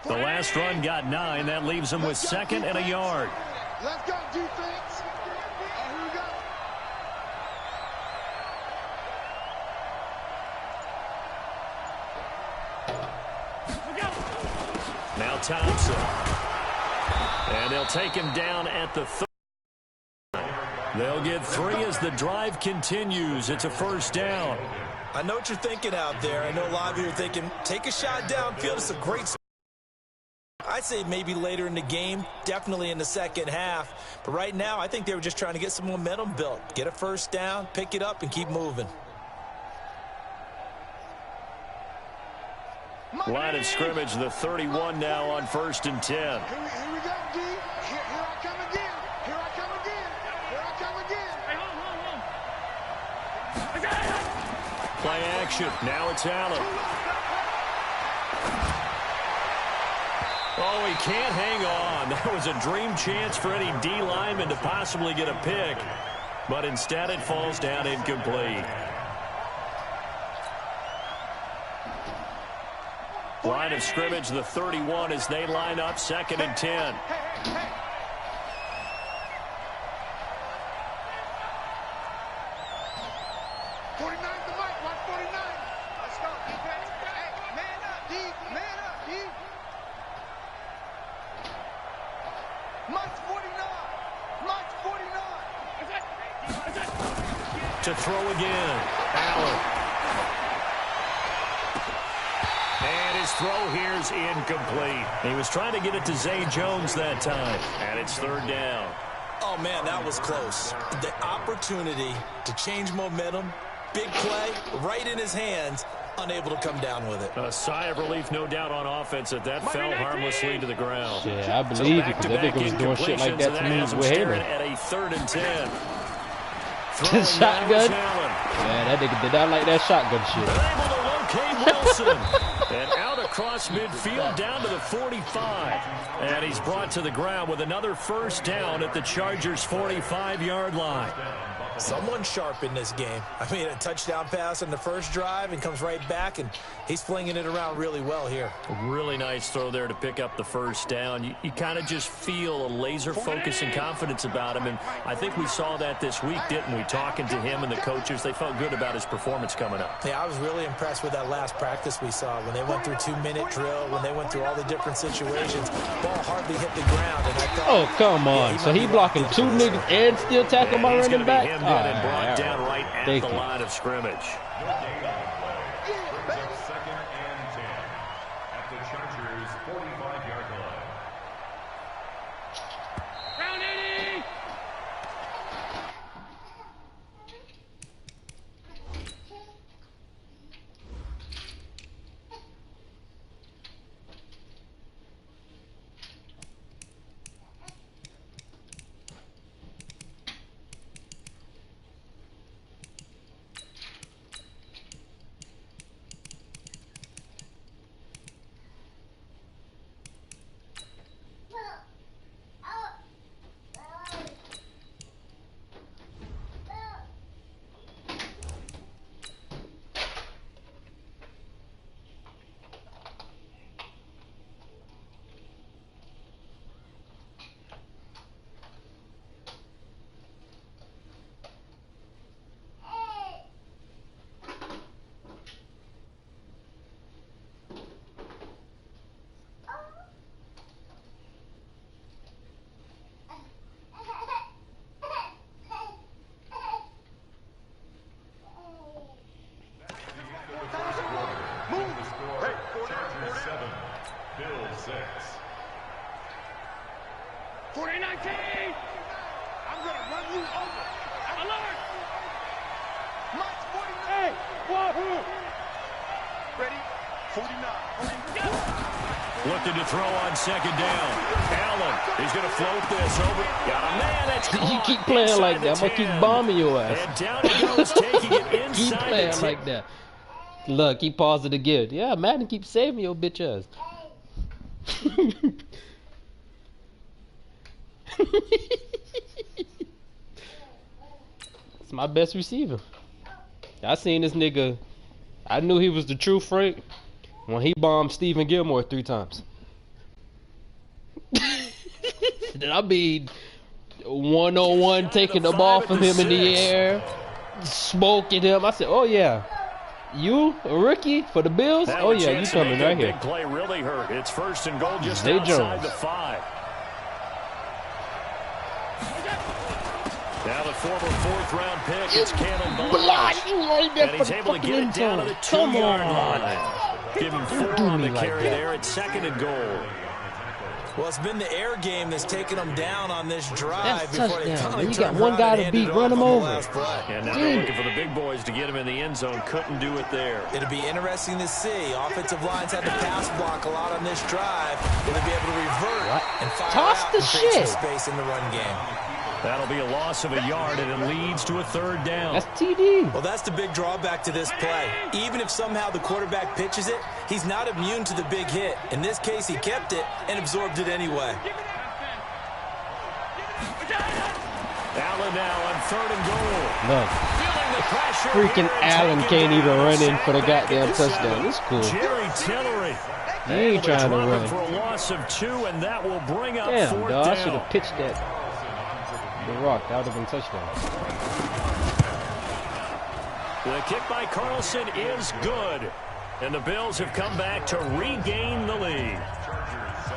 The last run got 9. That leaves him with 2nd and a yard. Let's go, defense. Here we go. Now Thompson. And they'll take him down at the 30. They'll get 3 as the drive continues. It's a first down. I know what you're thinking out there. I know a lot of you are thinking, take a shot downfield. It's a great. I'd say maybe later in the game, definitely in the second half. But right now, I think they were just trying to get some momentum built. Get a first down, pick it up, and keep moving. Line of scrimmage, the 31 now on 1st and 10. Here we go, D. Here I come again. Here I come again. Here I come again. Hey, hold. Play action. Now it's Allen. Oh, he can't hang on. That was a dream chance for any D lineman to possibly get a pick. But instead it falls down incomplete. Line of scrimmage, the 31 as they line up 2nd and 10. Hey. 49 the mic, 149. Let's go, defense. Hey, man up, D. Man up, D. Mike's 49. Mike's 49. To throw again. Allen. And his throw here's incomplete. He was trying to get it to Zay Jones that time. And it's 3rd down. Oh, man, that was close. The opportunity to change momentum, big play, right in his hands, unable to come down with it. A sigh of relief, no doubt, on offense that fell harmlessly to the ground. Yeah, I believe it, because I think it was doing shit like that to me with Hater. At a 3rd and 10. Shotgun? Yeah, that nigga did not like that shotgun shit. They're able to locate Wilson. And out across midfield down to the 45. And he's brought to the ground with another first down at the Chargers' 45-yard line. Someone sharp in this game. I mean, a touchdown pass in the first drive and comes right back, and he's flinging it around really well here. A really nice throw there to pick up the first down. You kind of just feel a laser focus and confidence about him, and I think we saw that this week, didn't we? Talking to him and the coaches, they felt good about his performance coming up. Yeah, I was really impressed with that last practice we saw when they went through 2-minute drill, when they went through all the different situations. Ball hardly hit the ground, and I thought, oh, come on. So he blocking 2 niggas and still tackle my running back? And brought down right at the line of scrimmage. Looking to throw on 2nd down. Allen, he's going to float this over. Got a man. That's you keep playing like that. I'm going to keep bombing your ass. And down he goes, taking it inside. Keep playing like that. Look, keep pausing again. Yeah, Madden keep saving your bitch ass. It's my best receiver. I seen this nigga. I knew he was the true Frank when he bombed Stephen Gilmore 3 times. I mean, 1-on-1 taking the ball from him in the air, smoking him. I said, oh yeah, you a rookie for the Bills? Oh yeah, you coming right here. Big play really hurt. It's 1st and goal just Zay outside Jones. the 5. Now the former 4th-round pick, it's Kalen Balazs. And he's able to get it down to the 2-yard line. Give him 4 on the carry there. It's 2nd and goal. Well, it's been the air game that's taken them down on this drive. That's before they touchdown. finally You got turned one around guy and to handed beat, it run off him on the over. last play. And now they're looking for the big boys to get him in the end zone. Couldn't do it there. It'll be interesting to see. Offensive lines had to pass block a lot on this drive. Will they be able to revert and fire Toss out the and create shit. some space in the run game? That'll be a loss of a yard, and it leads to a 3rd down. That's TD. Well, that's the big drawback to this play. Even if somehow the quarterback pitches it, he's not immune to the big hit. In this case, he kept it and absorbed it anyway. Allen now on 3rd and goal. Look, Feeling the pressure freaking here and Allen taking can't even down run in sack for the back goddamn at the touchdown. 7. It's cool. Jerry Tillery. He ain't trying to Drop it run. for a loss of 2, and that will bring up Damn, 4th dog, I down. should have pitched that. The rock, that would have been touchdown. The kick by Carlson is good. And the Bills have come back to regain the lead.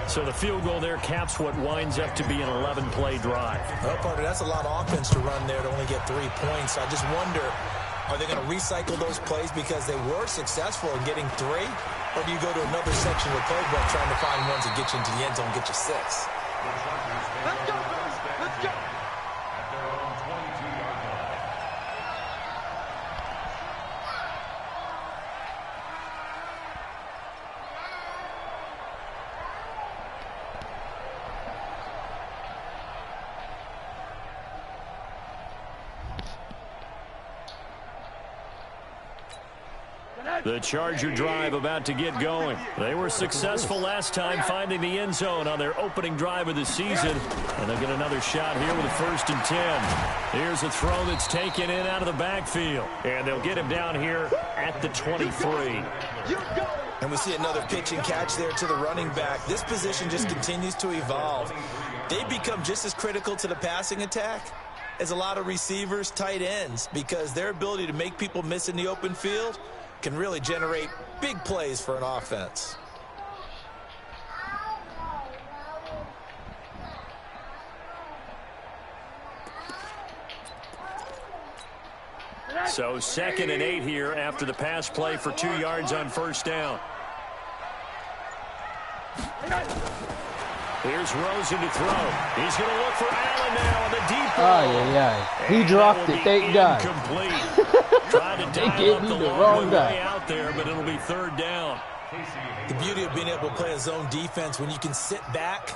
So the field goal there caps what winds up to be an 11-play drive. Well, partner, that's a lot of offense to run there to only get 3 points. I just wonder, are they going to recycle those plays because they were successful in getting 3? Or do you go to another section of the playbook trying to find ones that get you into the end zone and get you 6? Let's go, fellas. Let's go. The Charger drive about to get going. They were successful last time finding the end zone on their opening drive of the season. And they'll get another shot here with a 1st and 10. Here's a throw that's taken in out of the backfield. And they'll get him down here at the 23. And we see another pitch and catch there to the running back. This position just continues to evolve. They become just as critical to the passing attack as a lot of receivers, tight ends, because their ability to make people miss in the open field can really generate big plays for an offense. So 2nd and 8 here after the pass play for 2 yards on 1st down. Here's Rosen to throw. He's going to look for Allen now on the deep ball. He dropped it, thank God. Trying to They dial gave up me the the long wrong guy. way out there, but it'll be 3rd down. The beauty of being able to play a zone defense when you can sit back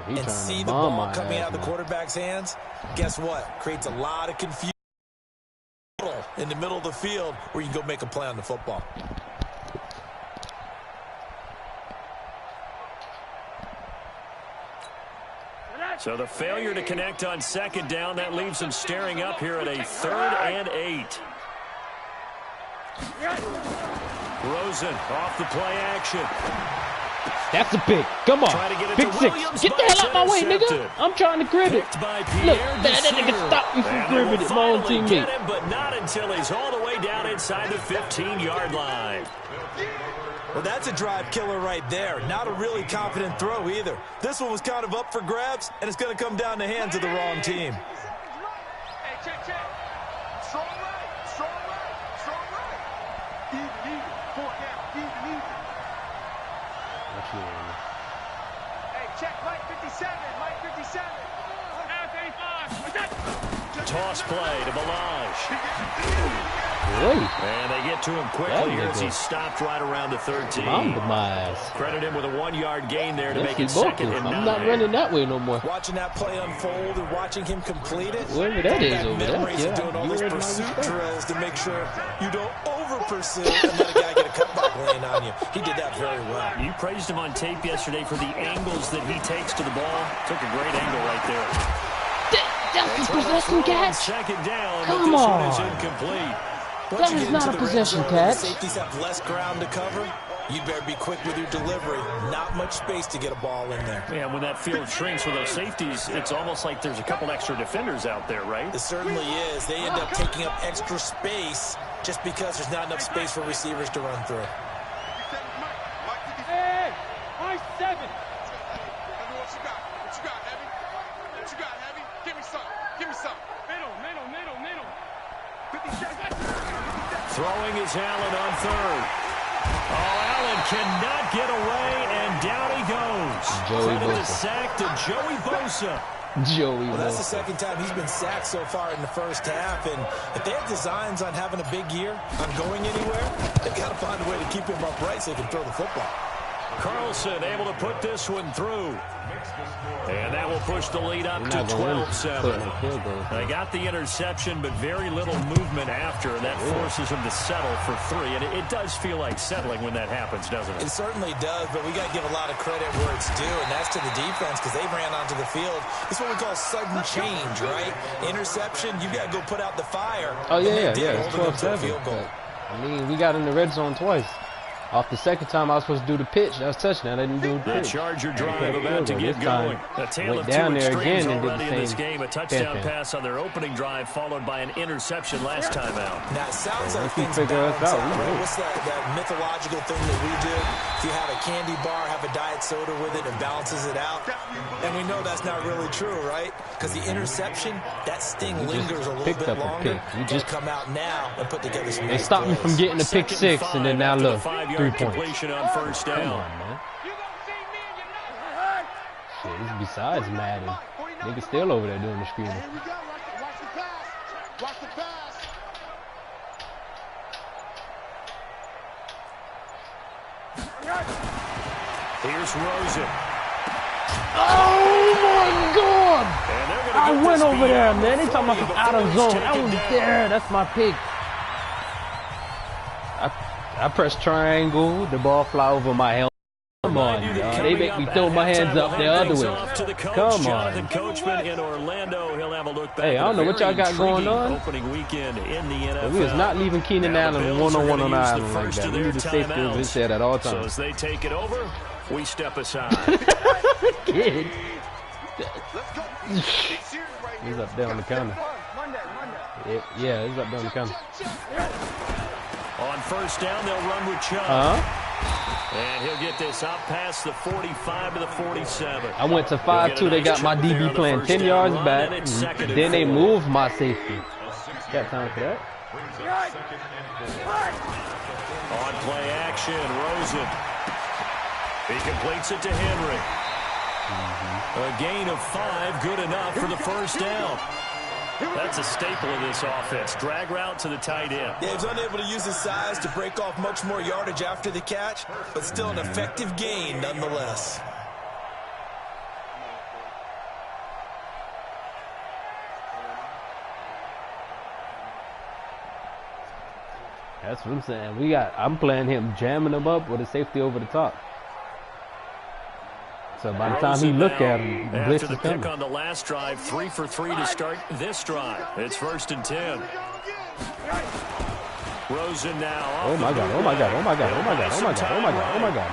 He and trying see to the bomb ball my coming ass, out of the man. quarterback's hands, guess what? Creates a lot of confusion in the middle of the field where you can go make a play on the football. So the failure to connect on 2nd down, that leaves them staring up here at a 3rd and 8. Rosen off the play action. That's a pick. Come on. Trying to get it Pick to 6. Williams, Get the hell out my way, intercepted. nigga. I'm trying to grib it. Picked by Look, Pierre that nigga Desir. stopped me from And they gribbing will it. My own finally teammate. get him, but not until he's all the way down inside the 15-yard line. Well, that's a drive killer right there. Not a really confident throw either. This one was kind of up for grabs, and it's going to come down the hands of the wrong team. Hey, check, check. Strong right, strong right, strong right. Even, 4 down, even. Hey, check, Mike 57, Mike 57. Toss play to Balazs. Wait. And they get to him quickly here as he stopped right around the 13. I'm demise. Credit him with a 1-yard gain there to Yes, make he it booked 2nd it. and I'm 9. not running that way no more. Watching that play unfold and watching him complete it. Whoever that is over there. Memories of doing all You those earned my pursuit respect. drills to make sure you don't over-pursue and let a guy get a cutback lane on you. He did that very well. You praised him on tape yesterday for the angles that he takes to the ball. Took a great angle right there. That's a possession catch. 2nd down, Come but this one on. is incomplete. Once That you is get not into a the red possession zone, catch. the safeties have less ground to cover. You better be quick with your delivery. Not much space to get a ball in there. Yeah, when that field shrinks with those safeties, it's almost like there's a couple extra defenders out there, right? It certainly is. They end up taking up extra space just because there's not enough space for receivers to run through. Hey, my 7. What you got? What you got, Heavy? What you got, Heavy? Give me some. Give me some. Middle. 50 seconds. Throwing is Allen on third. Oh, Allen cannot get away, and down he goes. Credit the sack to Joey Bosa. Well, that's the second time he's been sacked so far in the first half, and if they have designs on having a big year, on going anywhere, they've got to find a way to keep him upright so he can throw the football. Carlson able to put this one through. And that will push the lead up to 12-7. They got the interception, but very little movement after, and that forces them to settle for 3. And it does feel like settling when that happens, doesn't it? It certainly does, but we got to give a lot of credit where it's due, and that's to the defense because they ran onto the field. It's what we call sudden change, right? Interception, you got to go put out the fire. Oh, yeah. It's 12-7. I mean, we got in the red zone twice. Off the second time I was supposed to do the pitch, that was touchdown. I didn't do the pitch. The Charger drive about to get going. A tale of down two there extremes again already and in this game. A touchdown pass on their opening drive, followed by an interception last time out. Now it sounds like things balance out. Right? What's that mythological thing that we do? If you have a candy bar, have a diet soda with it, it balances it out. And we know that's not really true, right? Because the interception, that sting lingers a little bit longer. You just come out now and put together some. They stopped me from getting a pick 6, and then now look. 3 points. Completion on first down. Come on, man. Shit, this is besides Madden. Niggas still over there doing the screaming. Here we go. Watch the pass. Watch the pass. Here's Rosen. Oh my God! I went over there, man. They talking about from out of zone. I was there. That's my pick. I press triangle, the ball fly over my helmet. Come on, y'all. They make me throw my hands up the other way. Come on. Coachman in Orlando. He'll have a look back. Hey, I don't know what y'all got going on. Opening weekend in the NFL. We was not leaving Keenan Allen one-on-one on our island like that. We need to stay still. We said at all times. So as they take it over, we step aside. Kid. He's up there on the counter. Yeah, he's up there on the counter. On first down, they'll run with Chubb. And he'll get this up past the 45 to the 47. I went to 5-2. They got my DB playing 10 yards back. Then they moved my safety. Got time for that? On play action, Rosen. He completes it to Henry. A gain of 5, good enough for the first down. That's a staple of this offense. Drag route to the tight end. Yeah, he's unable to use his size to break off much more yardage after the catch, but still an effective gain nonetheless. That's what I'm saying. I'm playing him, jamming him up with a safety over the top. So by the time he look at him, the blitz is coming. After the pick on the last drive, 3 for 3 to start this drive. It's 1st and 10. Rosen now. Oh my God, oh my God, oh my God, oh my God, oh my God, oh my God, oh my God.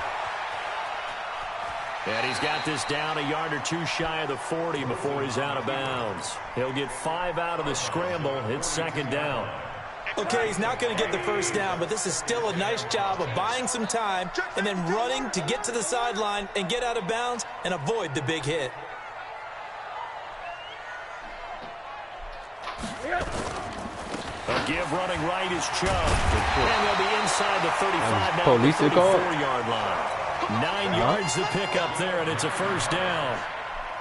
And he's got this down a yard or 2 shy of the 40 before he's out of bounds. He'll get 5 out of the scramble. It's 2nd down. Okay, he's not going to get the first down, but this is still a nice job of buying some time and then running to get to the sideline and get out of bounds and avoid the big hit. A give running right is Chubb. And they'll be inside the 35 now, police the 34-yard line. 9 yards to pick up there, and it's a first down.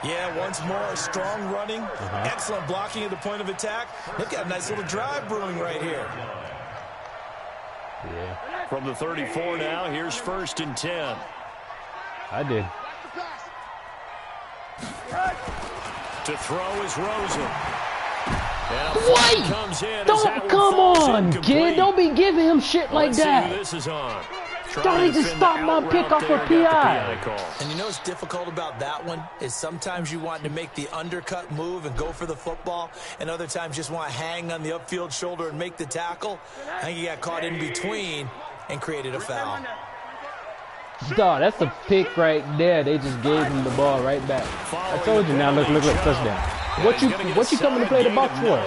Yeah, once more, strong running, excellent blocking at the point of attack. They've got a nice little drive brewing right here. Yeah. From the 34 now, here's 1st and 10. I did. To throw is Rosen. Wait! Don't come on, kid! Don't be giving him shit like that. This is on. Don't he just stop my pick off for PI? And you know what's difficult about that one is sometimes you want to make the undercut move and go for the football, and other times just want to hang on the upfield shoulder and make the tackle. I think he got caught in between and created a foul. Dog, that's a pick right there. They just gave him the ball right back. I told you now. Look, touchdown. What you coming to play the box for?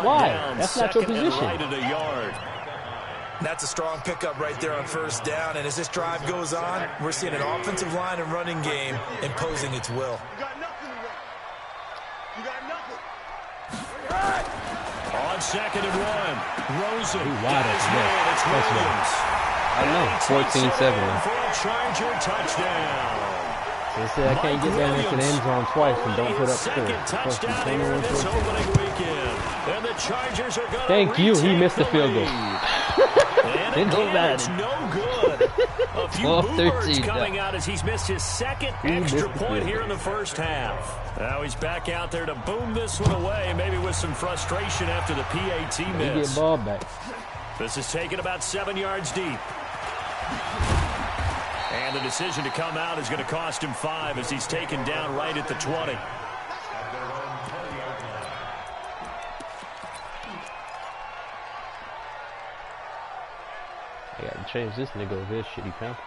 Why? That's not your position. That's a strong pickup right there on first down. And as this drive goes on, we're seeing an offensive line and running game imposing its will. On 2nd and 1, Rosen. Wide open. It's Williams. I know. 14-7. For a Charger touchdown. They said I can't get down into the end zone twice and don't put up Second touchdown here in this opening weekend. And the Chargers are going Thank you. He missed the field goal. And again, it's no good. A few 12-13 coming out as he's missed his second extra point here in the first half. Now he's back out there to boom this one away, maybe with some frustration after the PAT miss. Get ball back. This is taken about 7 yards deep. And the decision to come out is going to cost him 5 as he's taken down right at the 20. I got to change this nigga over his shitty Panthers.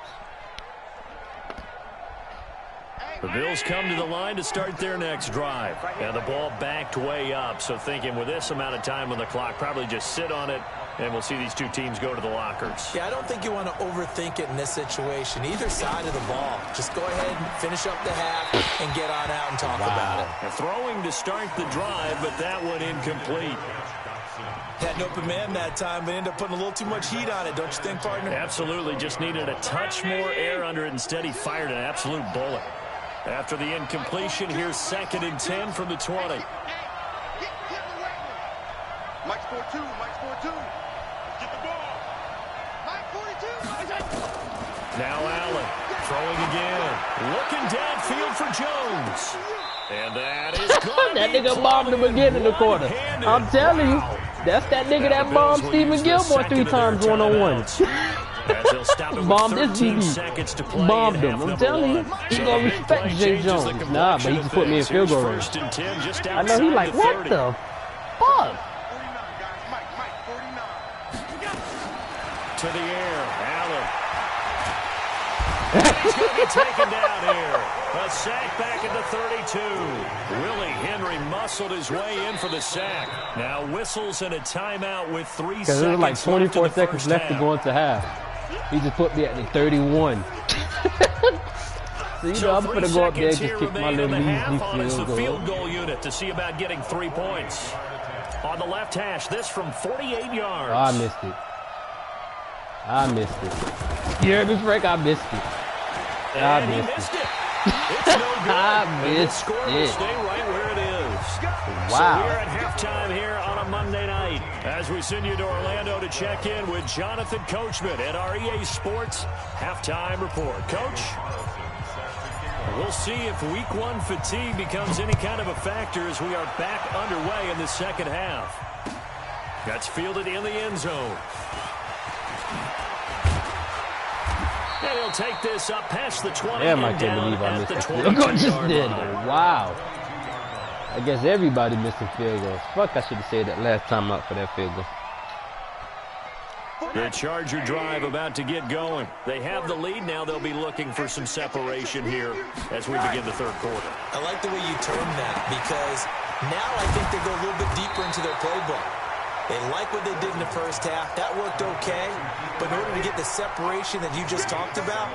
The Bills come to the line to start their next drive. And the ball backed way up, so thinking with this amount of time on the clock, probably just sit on it, and we'll see these two teams go to the lockers. Yeah, I don't think you want to overthink it in this situation. Either side of the ball. Just go ahead and finish up the half and get on out and talk about it. A throwing to start the drive, but that one incomplete. Had an open man that time, but ended up putting a little too much heat on it, don't you think, partner? Absolutely. Just needed a touch more air under it. Instead, he fired an absolute bullet. After the incompletion, here's 2nd and 10 from the 20. Mike's 4-2. Mike's 4-2. Get the ball. Mike 42. Now Allen throwing again. Looking downfield for Jones. And that is good. That nigga bombed him again in the corner. I'm telling you. That's that nigga that bombed Stephen Gilmore 3 times one-on-one. Bombed this DB. Bombed him. I'm telling you. He's going to respect Jay Jones. Nah, but he just put me in field goal range. I know he like, what the fuck? To the air. Allen. He's going to be taken down here. A sack back at the 32. Willie Henry muscled his way in for the sack. Now whistles and a timeout with 3 seconds. Because there was like 24 seconds left to go into half. He just put me at the 31. So, you know, I'm going to go up there and just kick my little measly field goal unit to see about getting 3 points. On the left hash, this from 48 yards. Oh, I missed it. I missed it. You heard me, Frank? I missed it. I missed it. It's no good. I missed the score will stay right where it is. Wow. So we're at halftime here on a Monday night as we send you to Orlando to check in with Jonathan Coachman at our EA Sports Halftime Report. Coach, we'll see if Week 1 fatigue becomes any kind of a factor as we are back underway in the second half. That's fielded in the end zone. And he'll take this up past the 20. Damn, I can't believe I missed that field goal. Just did. Wow. I guess everybody missing field goals. Fuck, I should have said that last time out for that field goal. The Charger drive about to get going. They have the lead now. They'll be looking for some separation here as we begin the third quarter. I like the way you term that because now I think they go a little bit deeper into their playbook. They like what they did in the first half. That worked okay. But in order to get the separation that you just talked about,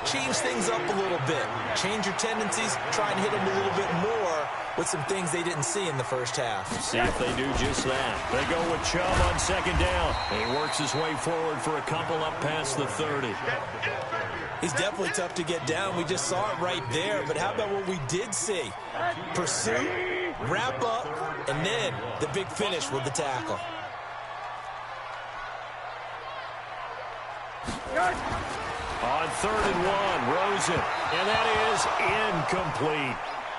change things up a little bit. Change your tendencies. Try and hit them a little bit more with some things they didn't see in the first half. See if they do just that. They go with Chubb on second down. He works his way forward for a couple up past the 30. He's definitely tough to get down. We just saw it right there. But how about what we did see? Pursuit, wrap up, and then the big finish with the tackle. On 3rd and 1, Rosen. And that is incomplete.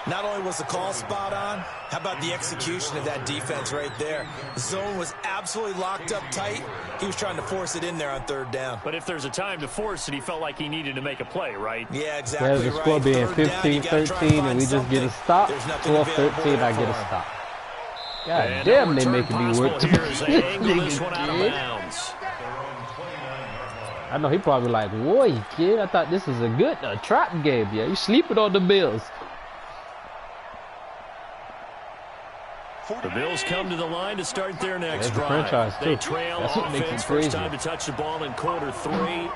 Not only was the call spot on, how about the execution of that defense right there? The zone was absolutely locked up tight. He was trying to force it in there on 3rd down. But if there's a time to force it, he felt like he needed to make a play, right? Yeah, exactly right. There's a score being 15-13, and we just get a stop. 12-13, I get a stop. God damn, they making me work. This one out of bounds. I know he probably like, boy, kid, I thought this was a trap game. Yeah, you sleeping on the Bills. The Bills come to the line to start their next drive. Franchise too. They trail That's what makes offense. it crazy. First time to touch the ball in quarter 3,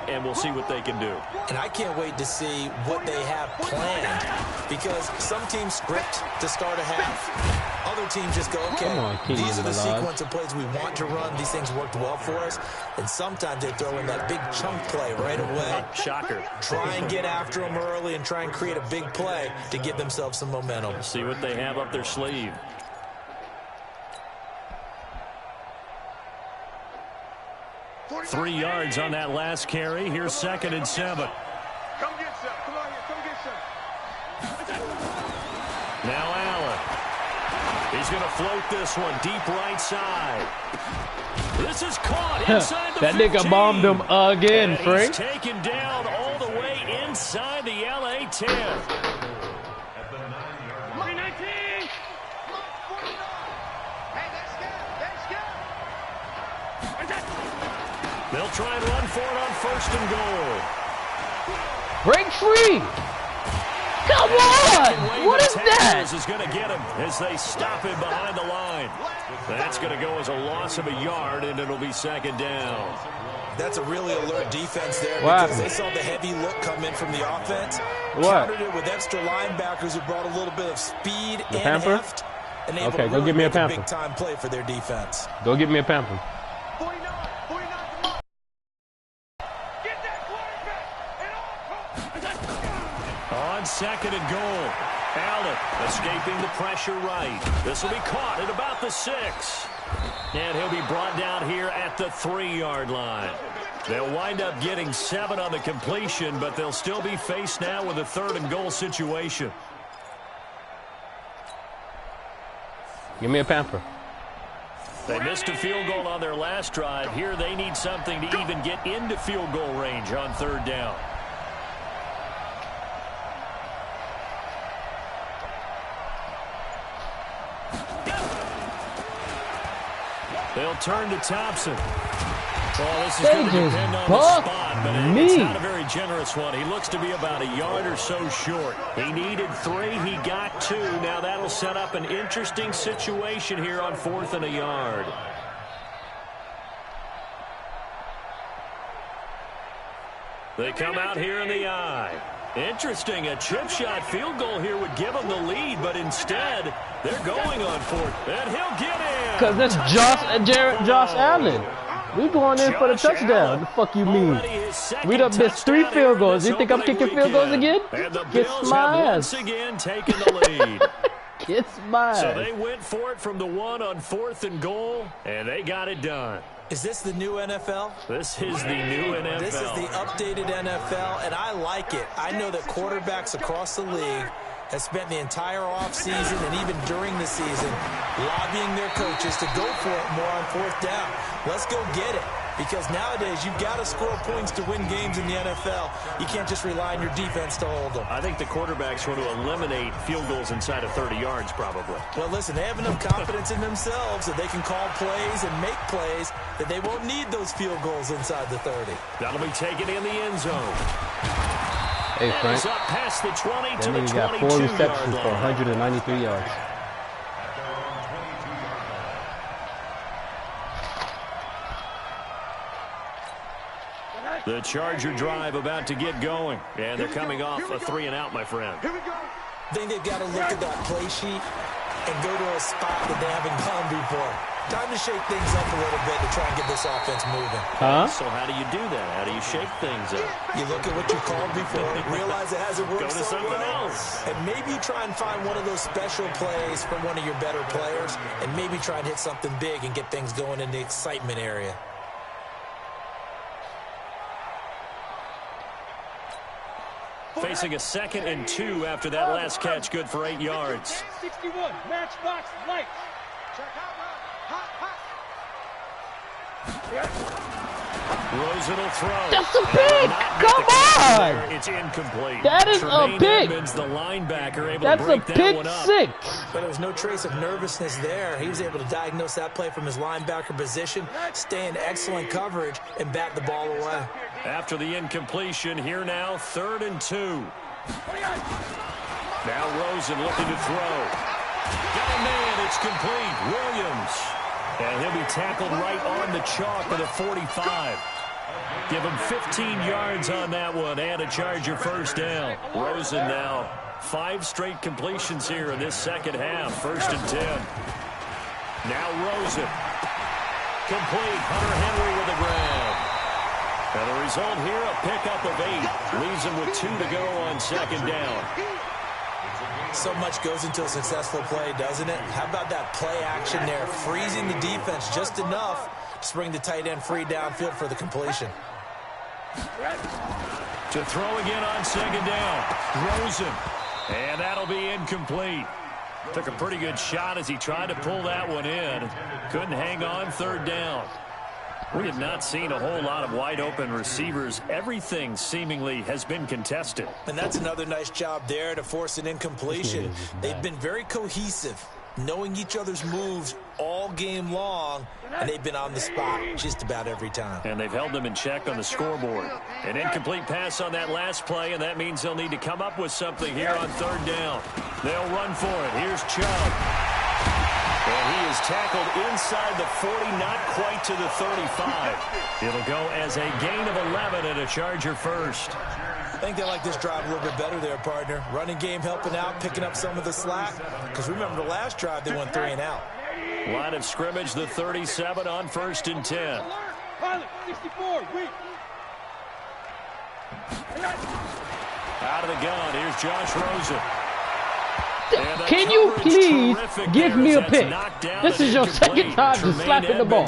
and we'll see what they can do. And I can't wait to see what they have planned, because some teams script to start a half. Other teams just go, okay, these are the sequence of plays we want to run. These things worked well for us. And sometimes they throw in that big chunk play right away. Shocker. Try and get after them early and try and create a big play to give themselves some momentum. See what they have up their sleeve. Three yards on that last carry. Here's 2nd and 7. Come get some. Come on here. Come get some. Now Allen. He's going to float this one deep right side. This is caught inside the That 15. nigga bombed him again, And Frank. he's taken down all the way inside the LA 10. They'll try and run for it on 1st and goal. Break free. Come on. What is that? Is going to get him as they stop him behind the line. That's going to go as a loss of a yard, and it'll be 2nd down. That's a really alert defense there, What because happened? they saw the heavy look come in from the offense. What? Countered it with extra linebackers who brought a little bit of speed and pamper? heft. And able Okay, to go really give me a make pamper. big-time play for their defense. Go get me a pamper. 49, 49, come on. Get that quarterback. And On 2nd and goal. Allen escaping the pressure right. This will be caught at about the 6. And he'll be brought down here at the 3-yard line. They'll wind up getting 7 on the completion, but they'll still be faced now with a 3rd and goal situation. Give me a pamper. They missed a field goal on their last drive. Here they need something to even get into field goal range on 3rd down. They'll turn to Thompson. Well, this is They going to just depend on the bucked spot, but me. it's not a very generous one. He looks to be about a yard or so short. He needed 3. He got 2. Now that'll set up an interesting situation here on 4th and a yard. They come out here in the I. Interesting. A chip shot field goal here would give them the lead, but instead they're going on 4th. And he'll get in. Because that's Josh Allen. We going in for the Josh touchdown. Allen. The fuck you mean? Already his second We done missed 3 touchdown field here goals. this You think I'm opening kicking field goals weekend. again? And the Kiss Bills my have ass. once again taken the lead. It's mine. So they went for it from the 1 on 4th and goal, and they got it done. Is this the new NFL? This is the new NFL. This is the updated NFL, and I like it. I know that quarterbacks across the league have spent the entire offseason and even during the season lobbying their coaches to go for it more on 4th down. Let's go get it. Because nowadays, you've got to score points to win games in the NFL. You can't just rely on your defense to hold them. I think the quarterbacks want to eliminate field goals inside of 30 yards, probably. Well, listen, they have enough confidence in themselves that they can call plays and make plays that they won't need those field goals inside the 30. That'll be taken in the end zone. Hey, That Frank. is up past the 20 That to the nigga got 4 22-yard receptions for line. 193 yards. The Charger drive about to get going, and they're coming off a 3-and-out, my friend. Here we go. I think they've got to look at that play sheet and go to a spot that they haven't gone before. Time to shake things up a little bit to try and get this offense moving. Huh? So how do you do that? How do you shake things up? You look at what you called before, realize it hasn't Go worked to so something well, else. and maybe try and find one of those special plays from one of your better players, and maybe try and hit something big and get things going in the excitement area. Facing a 2nd and 2 after that last catch, good for 8 yards. 61, matchbox lights. Check out, hot, hot. Rosen will throw. That's a pick. Come on. It's incomplete. That is a pick. Edmonds, the linebacker, able That's to break a that pick one up. 6. But there was no trace of nervousness there. He was able to diagnose that play from his linebacker position, stay in excellent coverage, and bat the ball away. After the incompletion, here now, 3rd and 2. Now Rosen looking to throw. Got a man, it's complete. Williams. And he'll be tackled right on the chalk of the 45. Give him 15 yards on that one and a Charger first down. Rosen now 5 straight completions here in this second half. 1st and 10. Now Rosen. Complete. Hunter Henry with the grab. And the result here, a pickup of 8. Leaves him with 2 to go on 2nd down. So much goes into a successful play, doesn't it? How about that play action there? Freezing the defense just enough to bring the tight end free downfield for the completion. To throw again on 2nd down. Rosen. And that'll be incomplete. Took a pretty good shot as he tried to pull that one in. Couldn't hang on 3rd down. We have not seen a whole lot of wide-open receivers. Everything seemingly has been contested. And that's another nice job there to force an incompletion. They've been very cohesive, knowing each other's moves all game long, and they've been on the spot just about every time. And they've held them in check on the scoreboard. An incomplete pass on that last play, and that means they'll need to come up with something here on 3rd down. They'll run for it. Here's Chubb. And he is tackled inside the 40, not quite to the 35. It'll go as a gain of 11 and a Charger first. I think they like this drive a little bit better there, partner. Running game helping out, picking up some of the slack. Because remember the last drive, they went 3 and out. Line of scrimmage, the 37 on 1st and 10. Out of the gun, here's Josh Rosen. Can you please give me a pick? This is your second time just slapping the ball.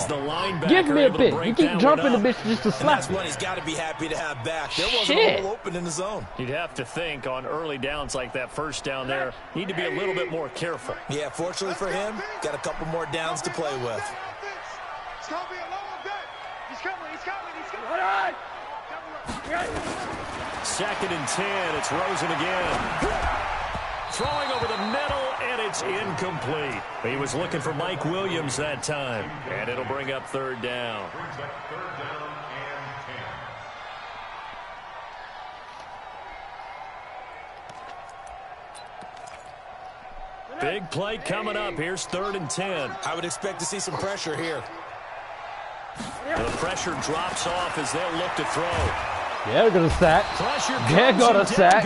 Give me a pick. You keep jumping the bitch just to slap it. That's one he's got to be happy to have back. There wasn't a hole open in the zone. You'd have to think on early downs like that 1st down there, need to be a little bit more careful. Yeah, fortunately for him, got a couple more downs to play with. It's going to be a long day. He's coming. 2nd and 10. It's Rosen again. Throwing over the middle, and it's incomplete. He was looking for Mike Williams that time, and it'll bring up 3rd down. Big play coming up. Here's 3rd and 10. I would expect to see some pressure here. The pressure drops off as they'll look to throw. They're going to sack. They're going to sack.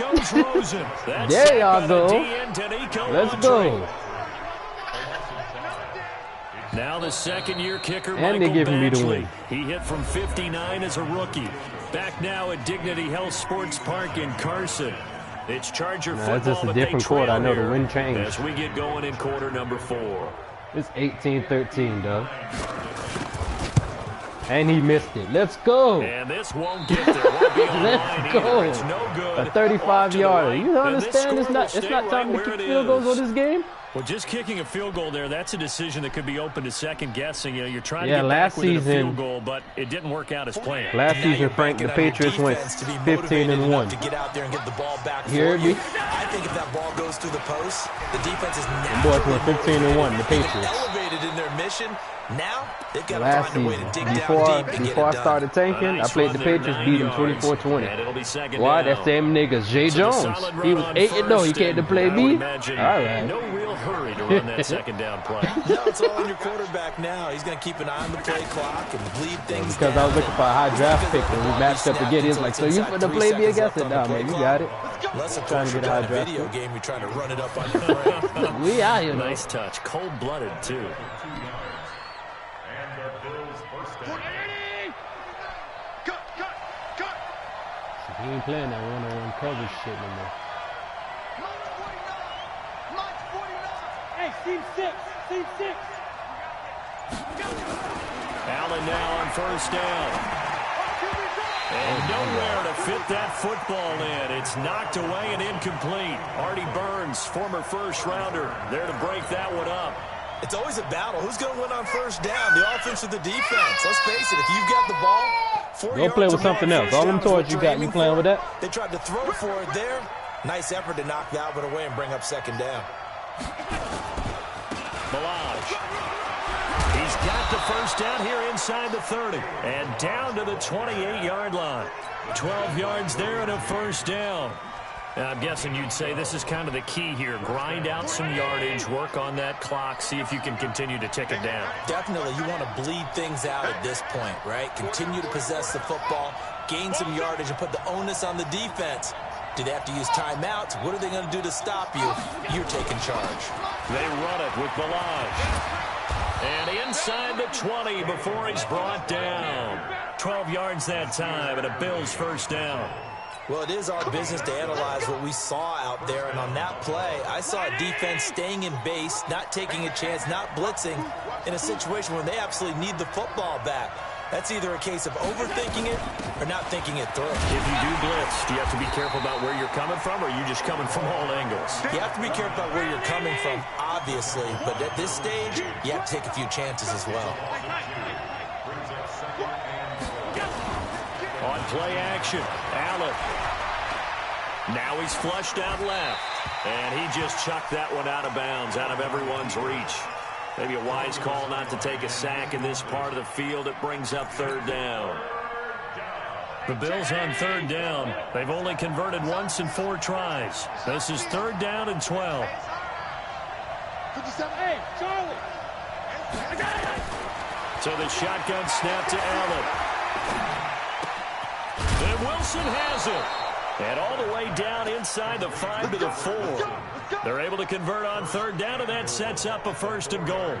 There y'all go. Let's go. Now the 2nd-year kicker, And Michael they're giving me the Badgley. win. He hit from 59 as a rookie. Back now at Dignity Health Sports Park in Carson. It's Charger football, it's just a but different they trail quarter. I know here the wind changed. as we get going in quarter number 4. It's 18-13, Doug. And he missed it. Let's go. And this won't get there. Won't be on Let's line go. either. It's no good. A 35-yarder. Right. You And this understand? score It's will not stay time right to where kick it field goals is. on this game. Well, just kicking a field goal there, that's a decision that could be open to second guessing. You know, you're trying to Yeah, get last back within a season- field goal, but it didn't work out as planned. Last Now season, you're Frank, the banking on your Patriots went defense to be 15-1. motivated to get out there and get the ball back You hear for you. me? I think if that ball goes through the post, the defense is boys naturally went 15-1, the motivated, Patriots. elevated in their mission. Now they've got to Last find a way season, to dig before down deep and get I it done. started tanking, I played the Patriots, beat them 24-20. Why? That's them niggas. Jay Jones, he was 8-0. He came to play me. All right. No real hurry to run that second down play. No, it's all on your quarterback now. He's going to keep an eye on the play clock and bleed things Because down. I was looking for a high draft pick and we matched up again. He was like, so you finna play me against it? Nah, man, you got it. Unless, of Trying course, to you're get a high playing a draft video pick. game, you're trying to run it up on your friend. We out here, Nice touch. Cold-blooded, too. He ain't playing that one-on-one coverage shit no more. Hey, team 6. Allen now on 1st down. And nowhere to fit that football in. It's knocked away and incomplete. Artie Burns, former first-rounder, there to break that one up. It's always a battle. Who's going to win on 1st down, the offense or the defense? Let's face it, if you've got the ball, Go play with something else. All them toys you got, you playing with that? They tried to throw for it there. Nice effort to knock that one away and bring up second down. Balaj. He's got the first down here inside the 30. And down to the 28-yard line. 12 yards there and a first down. I'm guessing you'd say this is kind of the key here. Grind out some yardage, work on that clock, see if you can continue to tick it down. Definitely. You want to bleed things out at this point, right? Continue to possess the football, gain some yardage, and put the onus on the defense. Do they have to use timeouts? What are they going to do to stop you? You're taking charge. They run it with Balaj. And inside the 20 before he's brought down. 12 yards that time and a Bills first down. Well, it is our business to analyze what we saw out there, and on that play, I saw a defense staying in base, not taking a chance, not blitzing, in a situation where they absolutely need the football back. That's either a case of overthinking it or not thinking it through. If you do blitz, do you have to be careful about where you're coming from, or are you just coming from all angles? You have to be careful about where you're coming from, obviously, but at this stage, you have to take a few chances as well. On play action, Allen. Now he's flushed out left. And he just chucked that one out of bounds, out of everyone's reach. Maybe a wise call not to take a sack in this part of the field. It brings up third down. The Bills on third down. They've only converted once in 4 tries. This is third down and 12. 57. Hey, Charlie. So the shotgun snap to Allen. And Wilson has it. And all the way down inside the 5 to the 4. They're able to convert on third down, and that sets up a first and goal.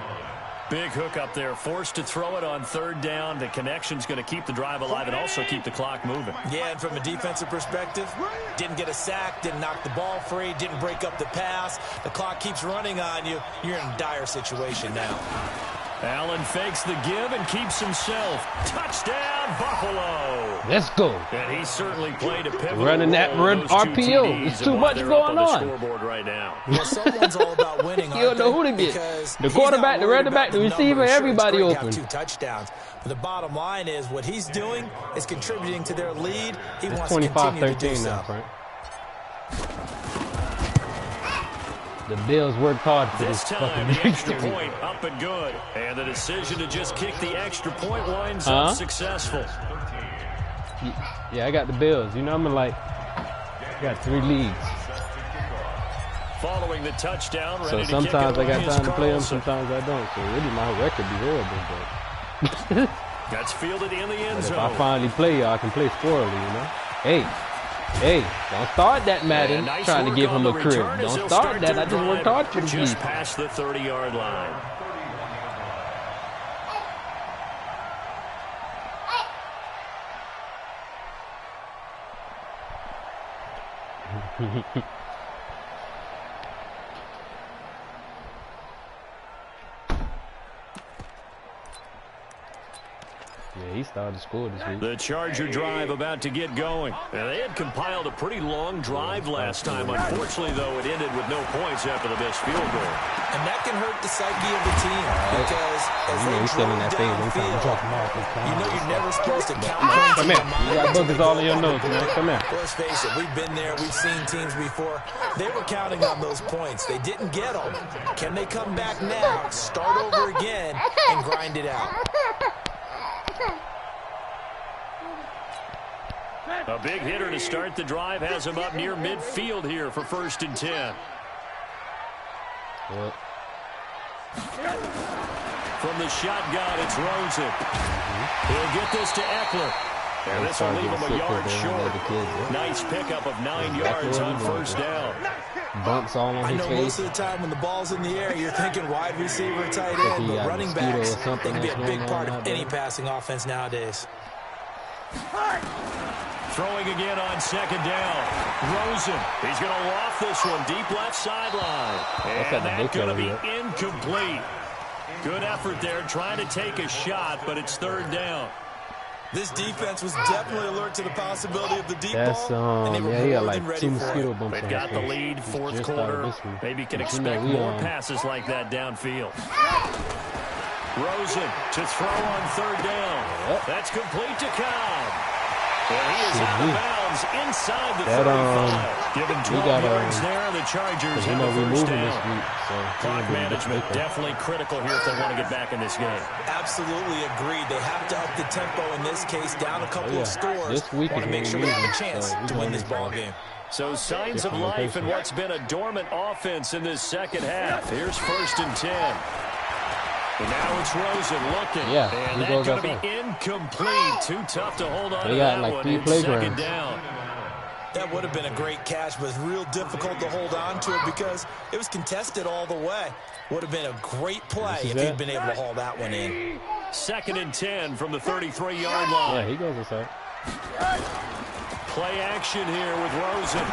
Big hook up there, forced to throw it on third down. The connection's going to keep the drive alive and also keep the clock moving. Yeah, and from a defensive perspective, didn't get a sack, didn't knock the ball free, didn't break up the pass. The clock keeps running on you. You're in a dire situation now. Allen fakes the give and keeps himself. Touchdown, Buffalo. Let's go. And he certainly played a pivotal running that RPO. It's too much going on. Scoreboard right now. Well, someone's all about winning. You don't know who to get. The quarterback, the running back, the receiver, everybody open. 2 touchdowns. But the bottom line is what he's doing is contributing to their lead. He wants to continue to do so. Now, the Bills worked hard for this time. The extra point up and good. And the decision to just kick the extra point winds up successful. Yeah, I got the Bills. You know, I'm like, I got 3 leagues. Following the touchdown, so sometimes I got time to play them, sometimes I don't. So really, my record be horrible. But that's fielded in the end zone. If I finally play, I can play squirrely, you know. Hey, don't start that, Madden, nice trying to give him a crib. Don't start that. I just worked hard for the just past the 30-yard line. Yeah, he started to score this week. The Charger drive about to get going. Now, they had compiled a pretty long drive last time. Unfortunately, though, it ended with no points after the missed field goal. And that can hurt the psyche of the team because as they drove downfield, you know you're never supposed to count points. Come here. You got boogers all in your nose, man. Come here. Let's face it, we've been there. We've seen teams before. They were counting on those points. They didn't get them. Can they come back now, start over again, and grind it out? A big hitter to start the drive has him up near midfield here for 1st and 10. Yep. From the shotgun, it's Rosen. He'll get this to Eckler. And this will leave him a yard short. Nice pickup of 9 yards on 1st down. Bumps all on his face. I know most of the time when the ball's in the air, you're thinking wide receiver, tight end, but running backs, they can be a big part of any passing offense nowadays. Throwing again on 2nd down. Rosen, he's going to loft this one deep left sideline. And that's going to be incomplete. Good effort there trying to take a shot, but it's 3rd down. This defense was definitely alert to the possibility of the deep ball. And they were yeah, more like than ready 2 for mosquito it. bumps. They've got the lead, 4th quarter. Maybe can expect more passes like that downfield. Rosen to throw on 3rd down. That's complete to Cobb. And he is out of bounds inside the 35. Given 12 yards there, the Chargers have the first down. This week, so clock management definitely critical here if they want to get back in this game. Absolutely agreed. They have to up the tempo in this case, down a couple of scores. This week want to make sure they have a chance to win this ball game. So signs of life in what's been a dormant offense in this second half. Here's 1st and 10. And now it's Rosen looking. Yeah, and that's going to be incomplete. Too tough to hold on to that like one. 3 It's second down. That would have been a great catch, but it's real difficult to hold on to it because it was contested all the way. Would have been a great play if he'd been able to haul that one in. 2nd and 10 from the 33-yard line. Yeah, he goes inside. Play action here with Rosen.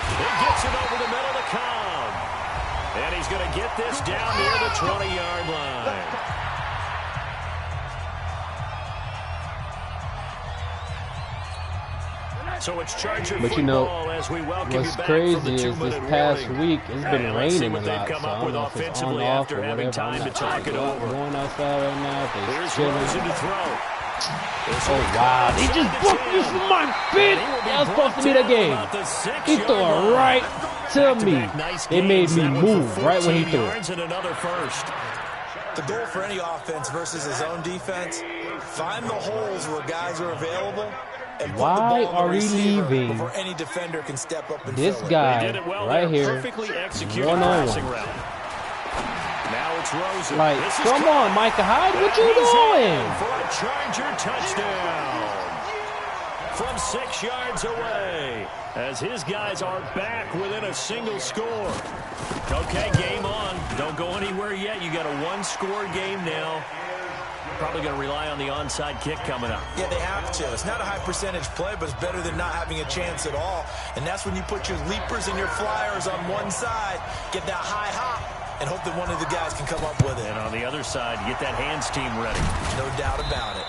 He gets it over the middle to Cobb. And he's going to get this down near the 20-yard line. So it's Charger football as we welcome you back crazy from the 2-minute this past warning. week it's been raining a lot. Come so up with offensively off after having time to talk it over. Going outside right now. Here's Rosen to throw. Oh wow! They just booked me from my feet. That was supposed to be the game. He threw it right to me. They made me move right when he threw it. Another first. The goal for any offense versus his own defense: find the holes where guys are available. And why are we leaving before any defender can step up and this guy right here one-on-one? Now it's Rosen. Like, come on, Micah Hyde, what you doing? For a Charger touchdown from 6 yards away, as his guys are back within a single score. Okay, game on. Don't go anywhere yet. You got a 1-score game now. Probably going to rely on the onside kick coming up. Yeah, they have to. It's not a high percentage play, but it's better than not having a chance at all. And that's when you put your leapers and your flyers on one side, get that high hop, and hope that one of the guys can come up with it. And on the other side, get that hands team ready. No doubt about it.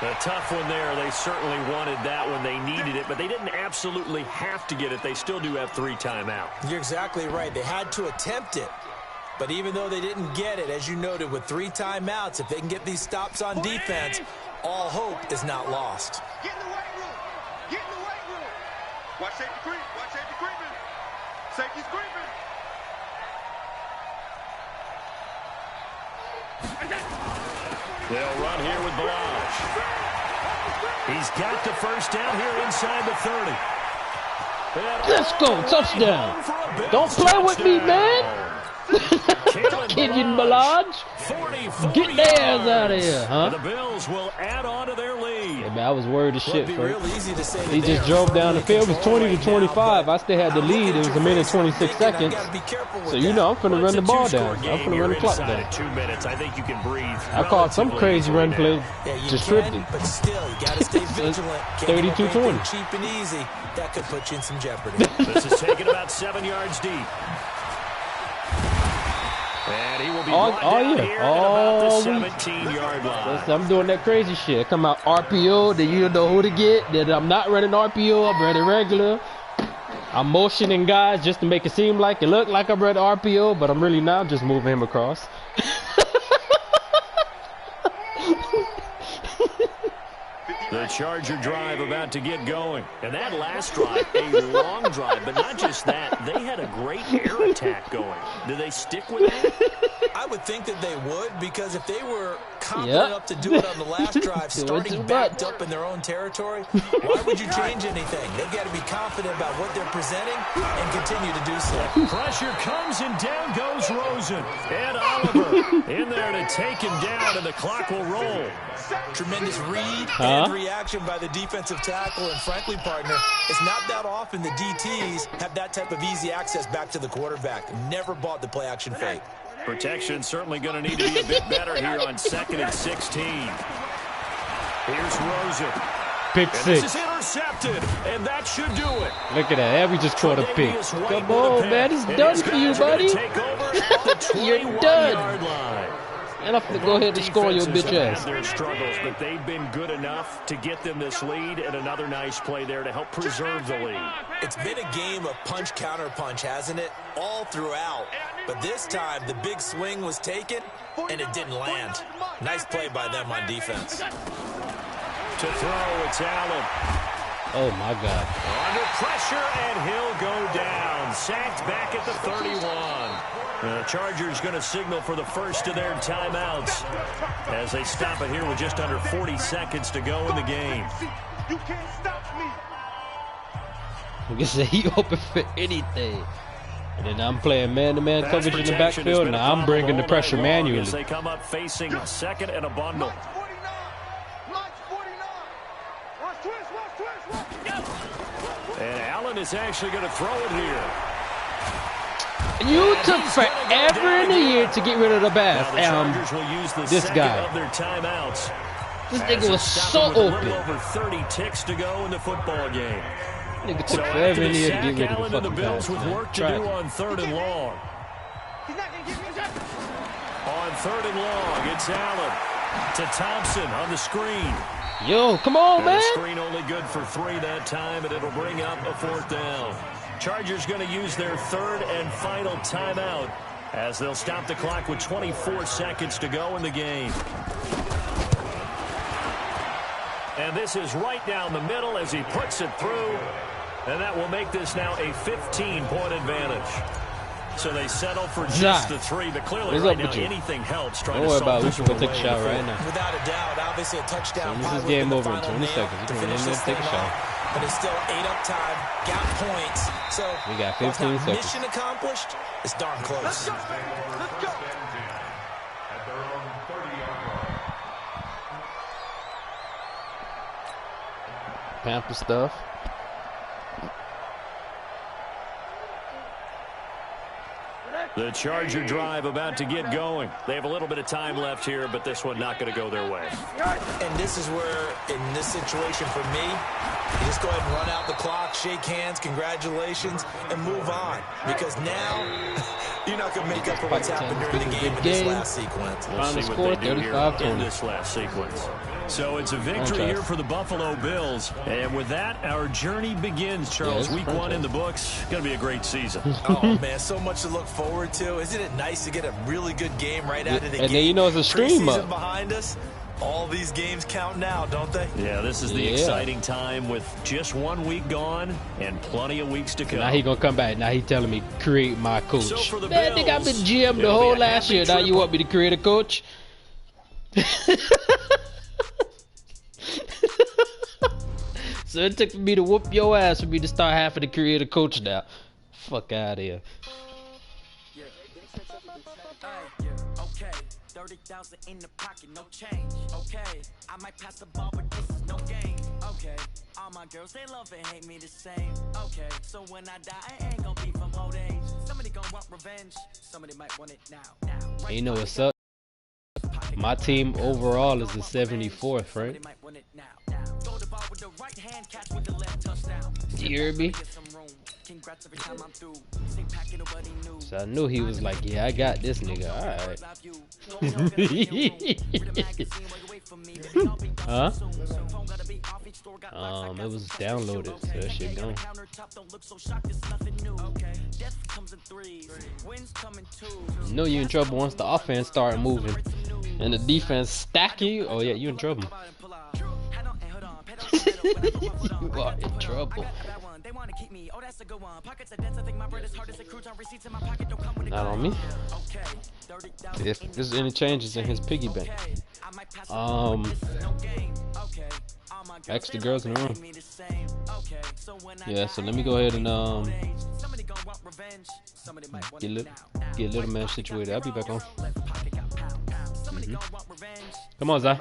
A tough one there. They certainly wanted that when they needed it, but they didn't absolutely have to get it. They still do have 3 timeouts. You're exactly right. They had to attempt it. But even though they didn't get it, as you noted, with 3 timeouts, if they can get these stops on defense, all hope is not lost. Get in the weight room. Get in the weight room. Watch safety creep. Watch safety creeping. Safety's creeping. They'll run here with Balaj. He's got the first down here inside the 30. Let's go, touchdown. Don't play with me, man. Kenyon Balaj, get their ass out of here, huh? The Bills will add on to their lead. Yeah, man, I was worried as shit, He just drove down the field. It was 20-25. I still had the lead. It was a minute 26 seconds. So, you know, I'm finna run the ball down. I'm finna run the clock down. 2 minutes. I think you can breathe. I caught some crazy run play. Distributed. But still, you got to stay vigilant. 32-20. Cheap and easy. That could put you in some jeopardy. This is taken about 7 yards deep. And he will be brought down here at about the 17-yard line. I'm doing that crazy shit. Come out RPO, then you know who to get. Then I'm not running RPO, I'm running regular. I'm motioning guys just to make it seem like it look like I'm running RPO, but I'm really not. I'm just moving him across. The Charger drive about to get going. And that last drive, a long drive, but not just that. They had a great air attack going. Do they stick with that? I would think that they would, because if they were confident enough to do it on the last drive, starting backed up in their own territory, why would you change anything? They've got to be confident about what they're presenting and continue to do so. Pressure comes and down goes Rosen. And Oliver in there to take him down, and the clock will roll. Tremendous read and reaction by the defensive tackle, and frankly, partner, it's not that often the DTs have that type of easy access back to the quarterback. Never bought the play-action fake. Protection certainly going to need to be a bit better here on 2nd and 16. Here's Rosen. Pick and 6. This is intercepted, and that should do it. Look at that. And we just caught a pick. Come on, man. It's done for you, buddy. You're done. And I'm going to go ahead and score your bitch ass. Their struggles, but they've been good enough to get them this lead, and another nice play there to help preserve the lead. It's been a game of punch-counter-punch, hasn't it? All throughout. But this time, the big swing was taken, and it didn't land. Nice play by them on defense. To throw, it's Allen. Oh, my God. Under pressure, and he'll go down. Sacked back at the 31. The Chargers going to signal for the first of their timeouts as they stop it here with just under 40 seconds to go in the game. You can't stop me. I guess he open for anything. And then I'm playing man-to-man coverage in the backfield. Now I'm bringing the pressure manually. As they come up facing second and a bundle. And Allen is actually going to throw it here. You took forever in a year to get rid of the pass. This guy. This nigga was so open. Over 30 ticks to go in the football game. Nigga took forever in a year to get rid of the fucking Bills pass. with work to do on 3rd and long. On 3rd and long, it's Allen to Thompson on the screen. Yo, come on, man. The screen only good for 3 that time, and it'll bring up a 4th down. Chargers going to use their 3rd and final timeout as they'll stop the clock with 24 seconds to go in the game. And this is right down the middle as he puts it through, and that will make this now a 15-point advantage. So they settle for just the 3, but clearly right now anything helps trying to solve this one away. Take a shot right now. Without a doubt, obviously a touchdown. This is game over in 20 seconds. You can take a shot. But it's still 8 up time, got points. So we got 15 seconds. Mission accomplished. It's darn close. Let's go. Pamper stuff. The Charger drive about to get going. They have a little bit of time left here, but this one not going to go their way. And this is where, in this situation for me, you just go ahead and run out the clock, shake hands, congratulations, and move on. Because now, you're not going to make up for what's happened during the game in this last sequence. We'll see what they do here in this last sequence. So it's a victory here for the Buffalo Bills. And with that, our journey begins, Charles. Week 1 in the books. Going to be a great season. Oh, man, so much to look forward to. Isn't it nice to get a really good game right out of the gate? And then you know it's a stream up. Behind us. All these games count now, don't they? Yeah, this is the exciting time with just 1 week gone and plenty of weeks to come. Now he gonna come back. Now he telling me create my coach. So for the Man, Bills, nigga, I've been GM the whole last year. Now you want me to create a coach? So it took me to whoop your ass for me to start having to create a coach now. Fuck out of here. Okay, 30,000 in the pocket, no change. Okay, I might pass the ball, but this is no game. Okay, all my girls, they love and hate me the same. Okay, so when I die, I ain't gonna be from old age. Somebody gonna want revenge, somebody might want it now. And you know what's up? My team overall is the 74th, right? You hear me? So I knew he was like, yeah, I got this nigga. Alright. Huh? It was downloaded, so that shit gone. You know you in trouble once the offense start moving and the defense stack you. Oh yeah, you in trouble. You are in trouble. Not on me. If there's any changes in his piggy bank, ask the girls in the room. Yeah, so let me go ahead and get little man situated. I'll be back on. Come on, Zai.